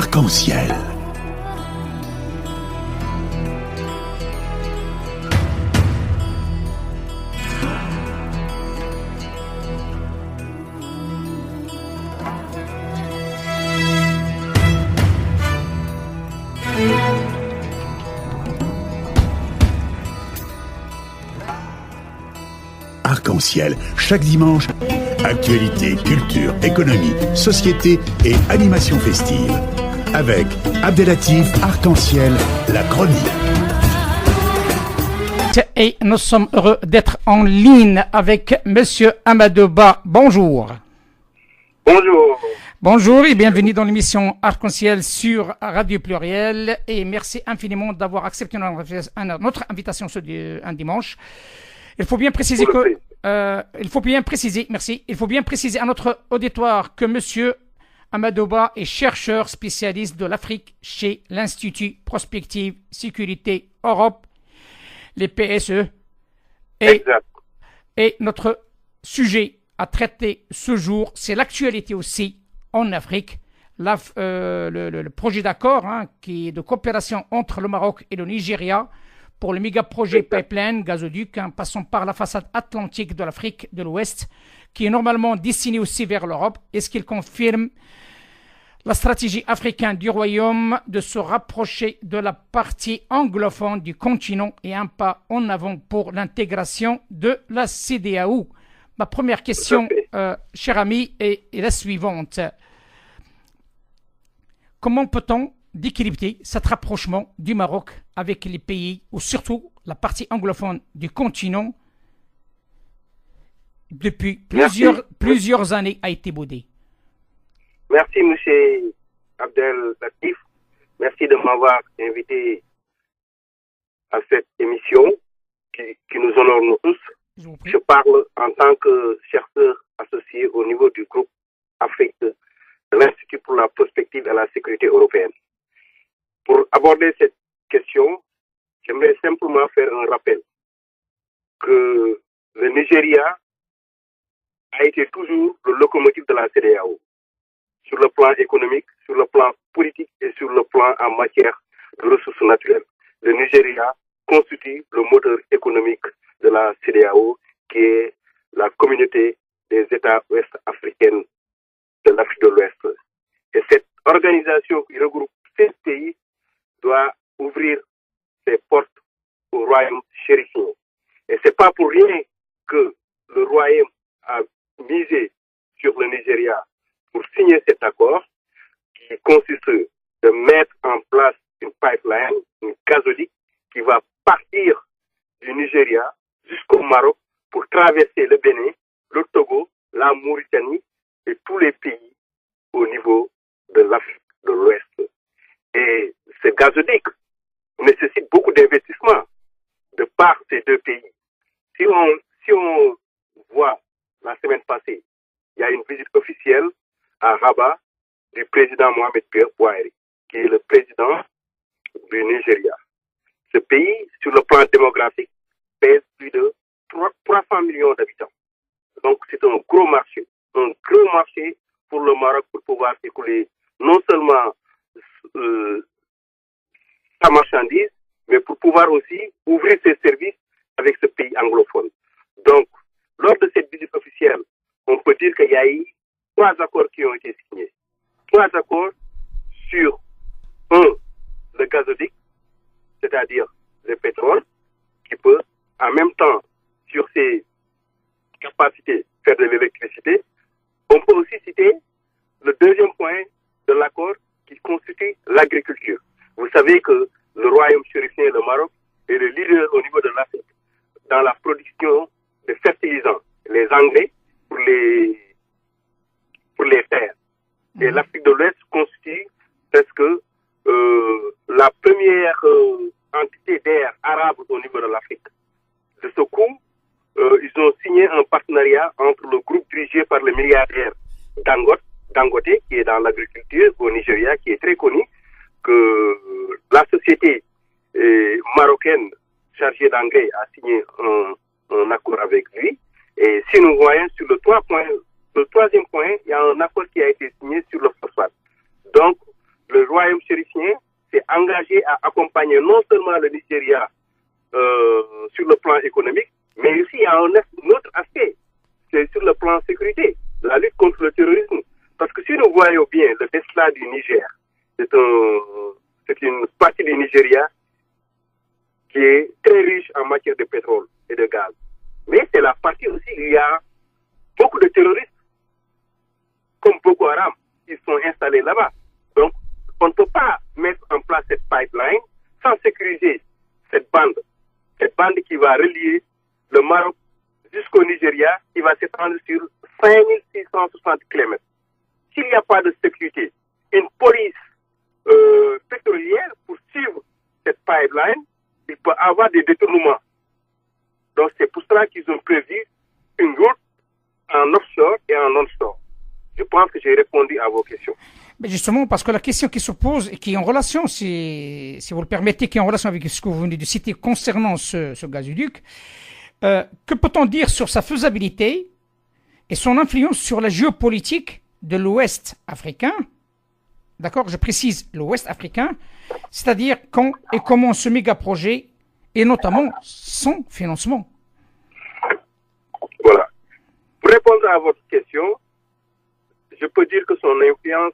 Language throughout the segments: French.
Arc-en-ciel. Arc-en-ciel, chaque dimanche, actualité, culture, économie, société et animation festive. Avec Abdelatif Arc-en-ciel, la chronique. Et nous sommes heureux d'être en ligne avec Monsieur Amadou Ba. Bonjour. Bonjour. Bonjour et bienvenue dans l'émission Arc-en-ciel sur Radio Pluriel. Et merci infiniment d'avoir accepté notre invitation un dimanche. Il faut bien préciser il faut bien préciser à notre auditoire que Monsieur Amadou Ba est chercheur spécialiste de l'Afrique chez l'Institut Prospective Sécurité Europe, les PSE. Et notre sujet à traiter ce jour, c'est l'actualité aussi en Afrique. Le projet d'accord qui est de coopération entre le Maroc et le Nigeria pour le méga-projet pipeline gazoduc passant par la façade atlantique de l'Afrique de l'Ouest, qui est normalement destiné aussi vers l'Europe. Est-ce qu'il confirme la stratégie africaine du Royaume de se rapprocher de la partie anglophone du continent et un pas en avant pour l'intégration de la CEDEAO? Ma première question, cher ami, est la suivante. Comment peut-on décrypter cet rapprochement du Maroc avec les pays, ou surtout la partie anglophone du continent, depuis plusieurs années a été boudé? Merci, M. Abdel Latif. Merci de m'avoir invité à cette émission qui nous honore nous tous. Je parle en tant que chercheur associé au niveau du groupe Afrique de l'Institut pour la prospective et la sécurité européenne. Pour aborder cette question, j'aimerais simplement faire un rappel que le Nigeria a été toujours le locomotive de la CEDEAO sur le plan économique, sur le plan politique et sur le plan en matière de ressources naturelles. Le Nigeria constitue le moteur économique de la CEDEAO, qui est la communauté des États ouest-africains de l'Afrique de l'Ouest. Et cette organisation qui regroupe 16 pays doit ouvrir ses portes au royaume chérifien. Et c'est pas pour rien que le royaume a misé sur le Nigeria pour signer cet accord qui consiste de mettre en place une pipeline, une gazoduc qui va partir du Nigeria jusqu'au Maroc pour traverser le Bénin, le Togo, la Mauritanie et tous les pays au niveau de l'Afrique de l'Ouest. Et ce gazoduc nécessite beaucoup d'investissements de part ces deux pays. Si on voit la semaine passée, il y a une visite officielle à Rabat du président Mohamed Bouhari, qui est le président du Nigeria. Ce pays, sur le plan démographique, pèse plus de 300 millions d'habitants. Donc c'est un gros marché pour le Maroc pour pouvoir écouler non seulement sa marchandise, mais pour pouvoir aussi ouvrir ses services avec ce pays anglophone. Donc, lors de cette visite officielle, on peut dire qu'il y a eu 3 accords qui ont été signés. 3 accords sur le gazoduc, c'est-à-dire le pétrole, qui peut en même temps, sur ses capacités, faire de l'électricité. On peut aussi citer le deuxième point de l'accord qui constitue l'agriculture. Vous savez que le royaume chérifien, le Maroc, est le leader au niveau de l'Afrique dans la production de fertilisants, les engrais pour les terres. Et l'Afrique de l'Ouest constitue presque la première entité d'air arabe au niveau de l'Afrique. De ce coup, ils ont signé un partenariat entre le groupe dirigé par le milliardaire Dangote, qui est dans l'agriculture au Nigeria, qui est très connu, que la société marocaine chargée d'engrais a signé un accord avec lui. Et si nous voyons sur le troisième point, il y a un accord qui a été signé sur le phosphate. Donc, le engagé à accompagner non seulement le Nigeria sur le plan économique, mais aussi il y a un autre aspect, c'est sur le plan sécurité, la lutte contre le terrorisme. Parce que si nous voyons bien le destin du Niger, c'est une partie du Nigeria qui est très riche en matière de pétrole et de gaz. Mais c'est la partie aussi où il y a beaucoup de terroristes, comme Boko Haram, qui sont installés là-bas. Donc, on ne peut pas mettre en place cette pipeline sans sécuriser cette bande qui va relier le Maroc jusqu'au Nigeria, qui va s'étendre sur 5660 km. S'il n'y a pas de sécurité, une police pétrolière pour suivre cette pipeline, il peut avoir des détournements. Donc c'est pour cela qu'ils ont prévu une route en offshore et en onshore. Je pense que j'ai répondu à vos questions. Mais justement, parce que la question qui se pose et qui est en relation, si vous le permettez, qui est en relation avec ce que vous venez de citer concernant ce gazoduc, que peut-on dire sur sa faisabilité et son influence sur la géopolitique de l'Ouest africain? D'accord, je précise l'Ouest africain, c'est-à-dire quand et comment ce méga-projet et notamment son financement. Voilà. Pour répondre à votre question, je peux dire que son influence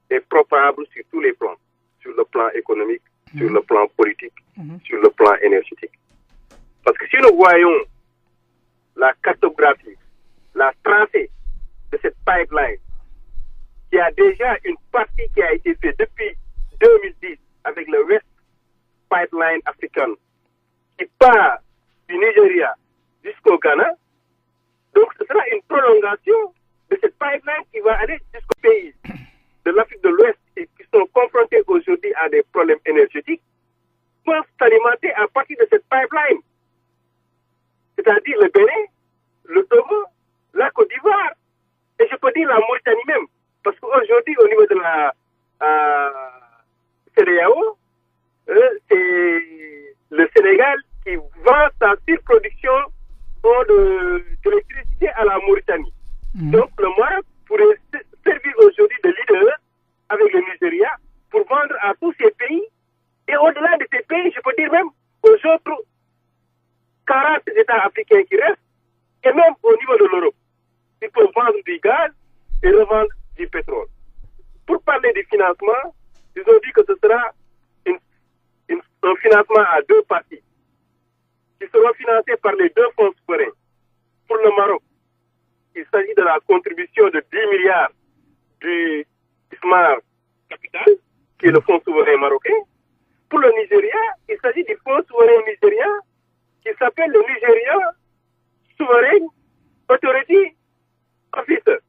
est probable sur tous les plans, sur le plan économique, sur le plan politique, sur le plan énergétique. Parce que si nous voyons la cartographie, la tracée de cette pipeline, il y a déjà une partie qui a été faite depuis 2010 avec le West Pipeline African qui part du Nigeria jusqu'au Ghana. Donc ce sera une prolongation de cette pipeline qui va aller jusqu'au pays de l'Afrique de l'Ouest et qui sont confrontés aujourd'hui à des problèmes énergétiques pour s'alimenter à partir de cette pipeline. C'est-à-dire le Bénin, le Togo, la Côte d'Ivoire et je peux dire la Mauritanie même. Parce qu'aujourd'hui, au niveau de la CEDEAO, c'est le Sénégal qui vend sa surproduction d'électricité à la Mauritanie. Donc le Maroc pourrait servir aujourd'hui de leader avec le Nigeria pour vendre à tous ces pays. Et au-delà de ces pays, je peux dire même aux autres 40 États africains qui restent, et même au niveau de l'Europe. Ils peuvent vendre du gaz et revendre du pétrole. Pour parler du financement, ils ont dit que ce sera un financement à deux parties, qui seront financés par les deux fonds souverains. Pour le Maroc, il s'agit de la contribution de 10 milliards du Smart Capital, qui est le fonds souverain marocain. Pour le Nigeria, il s'agit du fonds souverain nigérien, qui s'appelle le Nigeria Sovereign Authority Officer.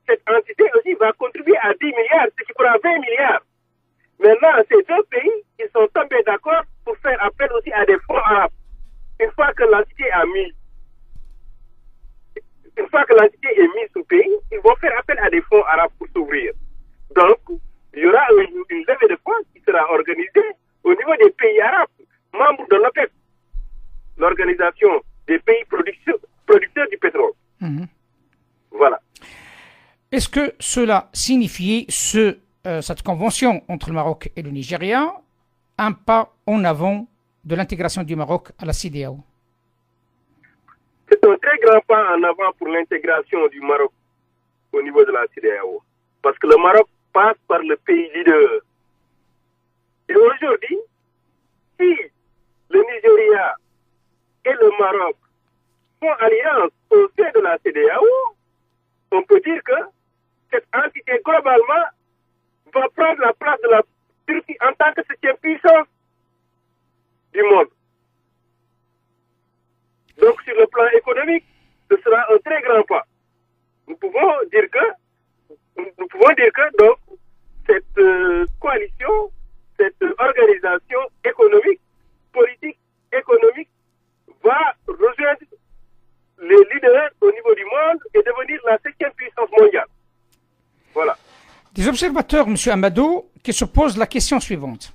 Cette entité aussi va contribuer à 10 milliards, ce qui fera 20 milliards. Maintenant, ces deux pays, ils sont tombés d'accord pour faire appel aussi à des fonds arabes. Une fois que l'entité est mise sous pays, ils vont faire appel à des fonds arabes pour s'ouvrir. Donc, il y aura une levée de fonds qui sera organisée au niveau des pays arabes, membres de l'OPEP, l'organisation des pays producteurs du pétrole. Voilà. Est-ce que cela signifie cette convention entre le Maroc et le Nigeria un pas en avant de l'intégration du Maroc à la CEDEAO? C'est un très grand pas en avant pour l'intégration du Maroc au niveau de la CEDEAO. Parce que le Maroc passe par le pays leader. Et aujourd'hui, si le Nigeria et le Maroc font alliance au sein de la CEDEAO, on peut dire que cette entité globalement va prendre la place de la Turquie en tant que septième puissance du monde. Donc sur le plan économique, ce sera un très grand pas. Nous pouvons dire que donc cette coalition, cette organisation économique, politique, économique va rejoindre les leaders au niveau du monde et devenir la septième puissance mondiale. Voilà. Des observateurs, M. Amadou, qui se posent la question suivante.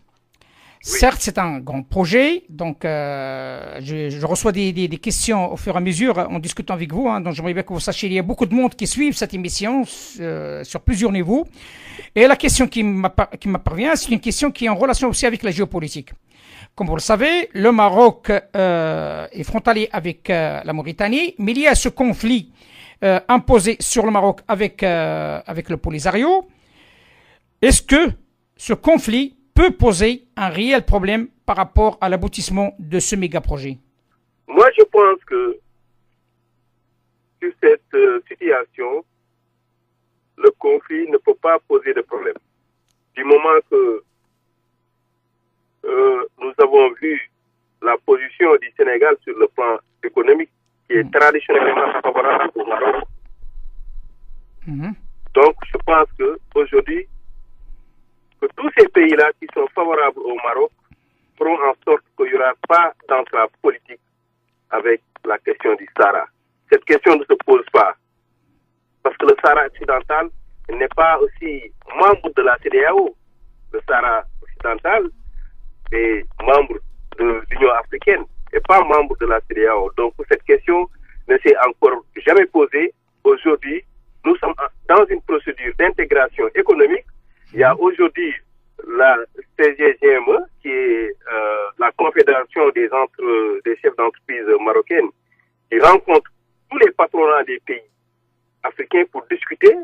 Certes, c'est un grand projet, donc je reçois des questions au fur et à mesure en discutant avec vous. Donc j'aimerais bien que vous sachiez qu'il y a beaucoup de monde qui suivent cette émission sur plusieurs niveaux. Et la question qui m'apparvient, c'est une question qui est en relation aussi avec la géopolitique. Comme vous le savez, le Maroc est frontalier avec la Mauritanie, mais il y a ce conflit imposé sur le Maroc avec le Polisario. Est-ce que ce conflit peut poser un réel problème par rapport à l'aboutissement de ce méga-projet? Moi, je pense que sur cette situation, le conflit ne peut pas poser de problème. Du moment que nous avons vu la position du Sénégal sur le plan économique, qui est traditionnellement favorable au Maroc. Donc, je pense qu'aujourd'hui, que tous ces pays-là qui sont favorables au Maroc feront en sorte qu'il n'y aura pas d'entrave politique avec la question du Sahara. Cette question ne se pose pas. Parce que le Sahara occidental n'est pas aussi membre de la CEDEAO. Le Sahara occidental est membre de l'Union africaine et pas membre de la CEDEAO. Donc cette question ne s'est encore jamais posée. Aujourd'hui, nous sommes dans une procédure d'intégration économique. Il y a aujourd'hui la CGGME, qui est la Confédération des chefs d'entreprise marocaines, qui rencontre tous les patronats des pays africains pour discuter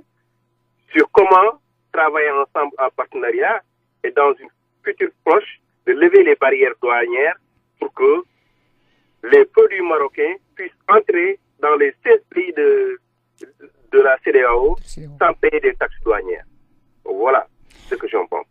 sur comment travailler ensemble en partenariat et dans une future proche de lever les barrières douanières pour que les produits marocains puissent entrer dans les 16 pays de la CEDEAO sans payer des taxes douanières. Voilà ce que j'en pense.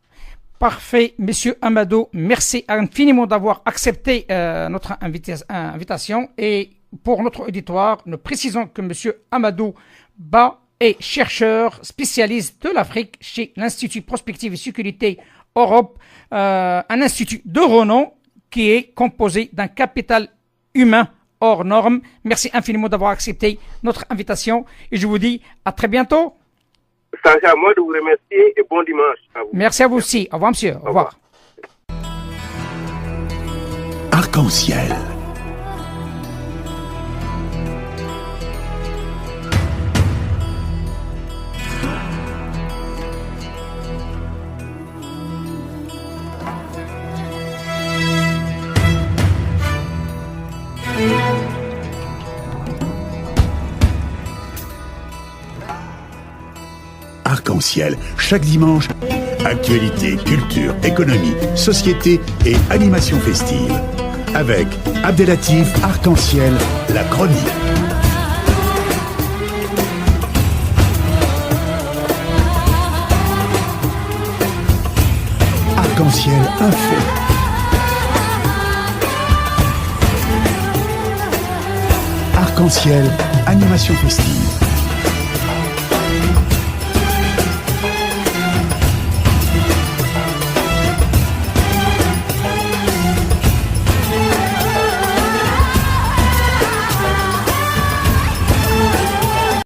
Parfait, Monsieur Amadou. Merci infiniment d'avoir accepté notre invitation. Et pour notre auditoire, nous précisons que Monsieur Amadou Ba est chercheur spécialiste de l'Afrique chez l'Institut Prospective et Sécurité Europe, un institut de renom qui est composé d'un capital humain hors norme. Merci infiniment d'avoir accepté notre invitation et je vous dis à très bientôt. C'est à moi de vous remercier et bon dimanche à vous. Merci à vous aussi. Au revoir, monsieur. Au revoir. Arc-en-ciel. Arc-en-ciel, chaque dimanche, actualité, culture, économie, société et animation festive. Avec Abdelatif Arc-en-ciel, la chronique. Arc-en-ciel info. Arc-en-ciel, animation festive.